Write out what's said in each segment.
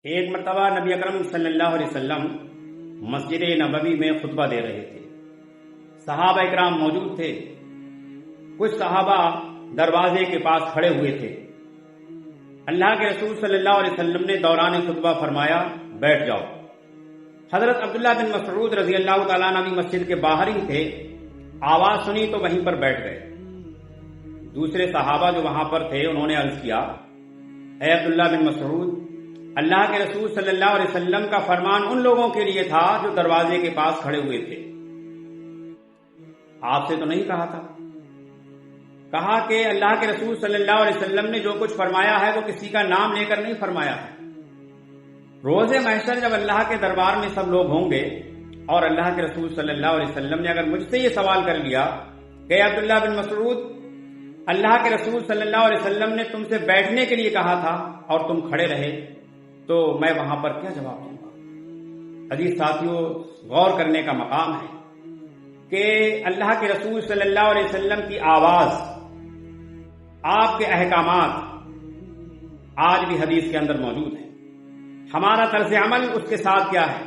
ایک مرتبہ نبی اکرم صلی اللہ علیہ وسلم مسجد نبوی میں خطبہ دے رہے تھے۔ صحابہ اکرام موجود تھے۔ کچھ صحابہ دروازے کے پاس کھڑے ہوئے تھے۔ اللہ کے رسول صلی اللہ علیہ وسلم نے دوران خطبہ فرمایا، بیٹھ جاؤ۔ حضرت عبداللہ بن مسعود رضی اللہ تعالیٰ عنہ بھی مسجد کے باہر ہی تھے۔ آواز سنی تو وہیں پر بیٹھ گئے۔ دوسرے صحابہ جو وہاں پر تھے انہوں نے عرض کیا، اے عبداللہ بن مسعود، اللہ کے رسول صلی اللہ علیہ وسلم کا فرمان ان لوگوں کے لیے تھا جو دروازے کے پاس کھڑے ہوئے تھے، آپ سے تو نہیں کہا تھا۔ کہا کہ اللہ کے رسول صلی اللہ علیہ وسلم نے جو کچھ فرمایا ہے وہ کسی کا نام لے کر نہیں فرمایا ہے۔ روز محشر جب اللہ کے دربار میں سب لوگ ہوں گے اور اللہ کے رسول صلی اللہ علیہ وسلم نے اگر مجھ سے یہ سوال کر لیا کہ عبداللہ بن مسعود، اللہ کے رسول صلی اللہ علیہ وسلم نے تم سے بیٹھنے کے لیے کہا تھا اور تم کھڑے رہے، تو میں وہاں پر کیا جواب دوں گا؟ عزیز ساتھیوں، غور کرنے کا مقام ہے کہ اللہ کے رسول صلی اللہ علیہ وسلم کی آواز، آپ کے احکامات آج بھی حدیث کے اندر موجود ہیں۔ ہمارا طرز عمل اس کے ساتھ کیا ہے؟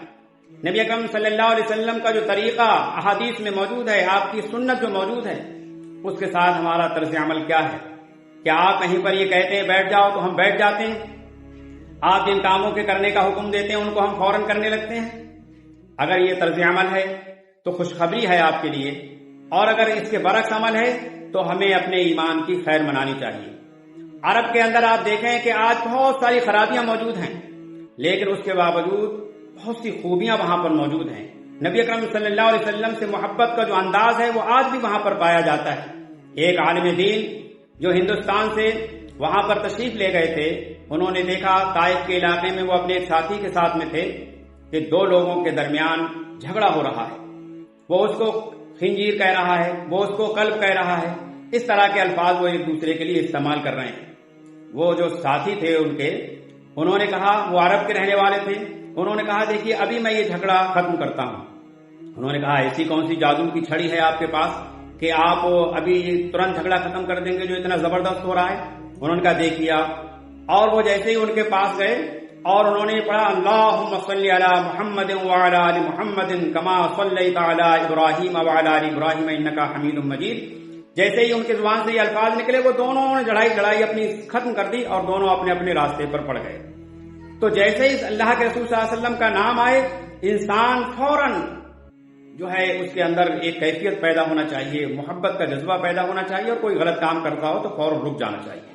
نبی اکرم صلی اللہ علیہ وسلم کا جو طریقہ احادیث میں موجود ہے، آپ کی سنت جو موجود ہے، اس کے ساتھ ہمارا طرز عمل کیا ہے؟ کیا آپ کہیں پر یہ کہتے ہیں بیٹھ جاؤ تو ہم بیٹھ جاتے ہیں؟ آپ جن کاموں کے کرنے کا حکم دیتے ہیں ان کو ہم فوراً کرنے لگتے ہیں؟ اگر یہ طرز عمل ہے تو خوشخبری ہے آپ کے لیے، اور اگر اس کے برعکس عمل ہے تو ہمیں اپنے ایمان کی خیر منانی چاہیے۔ عرب کے اندر آپ دیکھیں کہ آج بہت ساری خرابیاں موجود ہیں، لیکن اس کے باوجود بہت سی خوبیاں وہاں پر موجود ہیں۔ نبی اکرم صلی اللہ علیہ وسلم سے محبت کا جو انداز ہے وہ آج بھی وہاں پر پایا جاتا ہے۔ ایک عالم دین جو ہندوستان سے وہاں پر تشریف لے گئے تھے، انہوں نے دیکھا طائف کے علاقے میں وہ اپنے ایک ساتھی کے ساتھ میں تھے کہ دو لوگوں کے درمیان جھگڑا ہو رہا ہے، وہ اس کو خنجیر کہہ رہا ہے، وہ اس کو قلب کہہ رہا ہے، اس طرح کے الفاظ وہ ایک دوسرے کے لیے استعمال کر رہے ہیں۔ وہ جو ساتھی تھے ان کے، انہوں نے کہا، وہ عرب کے رہنے والے تھے، انہوں نے کہا دیکھیے ابھی میں یہ جھگڑا ختم کرتا ہوں۔ انہوں نے کہا ایسی کون سی جادو کی چھڑی ہے آپ کے پاس کہ آپ ابھی ترنت جھگڑا ختم کر دیں گے جو اتنا زبردست ہو رہا ہے؟ انہوں نے کہا دیکھیے آپ، اور وہ جیسے ہی ان کے پاس گئے اور انہوں نے پڑھا اللہم صلی علی محمد وعلی آل محمد کما صلیت علی ابراہیم وعلی آل ابراہیم انک حمید مجید، جیسے ہی ان کے زبان سے یہ الفاظ نکلے وہ دونوں نے لڑائی اپنی ختم کر دی اور دونوں اپنے اپنے راستے پر پڑ گئے۔ تو جیسے ہی اللہ کے رسول صلی اللہ علیہ وسلم کا نام آئے، انسان فوراً جو ہے اس کے اندر ایک کیفیت پیدا ہونا چاہیے، محبت کا جذبہ پیدا ہونا چاہیے، اور کوئی غلط کام کرتا ہو تو فوراً رک جانا چاہیے۔